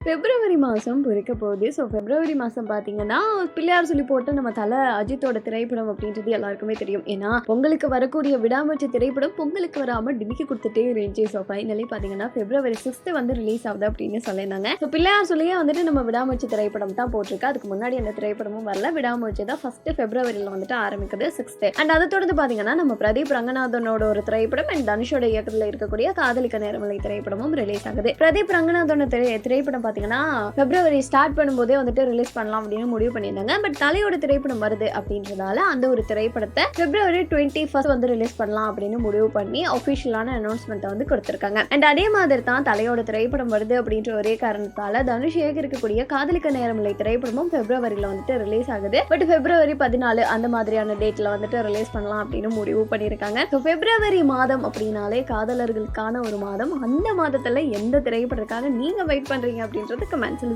பிப்ரவரி மாதம் பிறக்க போகுது. ஸோ பிப்ரவரி மாதம் பார்த்தீங்கன்னா, பிள்ளையார் சொல்லி போட்டு நம்ம தல அஜித்தோட திரைப்படம் அப்படின்றது எல்லாருக்குமே தெரியும். ஏன்னா, பொங்கலுக்கு வரக்கூடிய விடாமுயற்சி திரைப்படம் பொங்கலுக்கு வராம டிமிக்கி குடுத்துட்டே இருந்துச்சு. ஸோ ஃபைனலி பார்த்தீங்கன்னா, பிப்ரவரி 6 வந்து ரிலீஸ் ஆகுது அப்படின்னு சொல்லியிருந்தாங்க. ஸோ பிள்ளையார் சொல்லியே வந்துட்டு நம்ம விடாமுயற்சி திரைப்படம் தான் போட்டிருக்கு. அதுக்கு முன்னாடி அந்த திரைப்படமும் வரல. விடாமுயற்சி தான் ஃபர்ஸ்ட் பிப்ரவரியில் வந்துட்டு ஆரம்பிக்குது 6. அண்ட் அதை தொடர்ந்து பார்த்தீங்கன்னா, நம்ம பிரதீப் ரங்கநாதனோட ஒரு திரைப்படம் அண்ட் தனுஷோட இயக்கத்தில் இருக்கக்கூடிய காதலிக்க நேரமில்லை திரைப்படமும் ரிலீஸ் ஆகுது. பிரதீப் ரங்கநாதனோட திரைப்படம் பார்த்தீங்கன்னா பிப்ரவரி ஸ்டார்ட் பண்ணும்போதே வந்துட்டு ரிலீஸ் பண்ணலாம் அப்படின்னு முடிவு பண்ணியிருந்தாங்க. பட் தலையோட திரைப்படம் வருது அப்படின்றதால அந்த ஒரு திரைப்படத்தை பிப்ரவரி 21 வந்து ரிலீஸ் பண்ணலாம் அப்படின்னு முடிவு பண்ணி அஃபிஷியலான அனௌன்ஸ்மெண்ட்டை வந்து கொடுத்திருக்காங்க. அண்ட் அதே மாதிரி தான் தலையோட திரைப்படம் வருது அப்படின்ற ஒரே காரணத்தால தனுஷ் இருக்கக்கூடிய காதலிக்க நேரமில்லை திரைப்படமும் பிப்ரவரியில் வந்துட்டு ரிலீஸ் ஆகுது. பட் பிப்ரவரி 14 அந்த மாதிரியான டேட்ல வந்துட்டு ரிலீஸ் பண்ணலாம் அப்படின்னு முடிவு பண்ணியிருக்காங்க. ஸோ பிப்ரவரி மாதம் அப்படின்னாலே காதலர்களுக்கான ஒரு மாதம். அந்த மாதத்துல எந்த திரைப்படத்துக்காக நீங்க வெயிட் பண்றீங்க அப்படின்றது கமெண்ட்ஸ்ல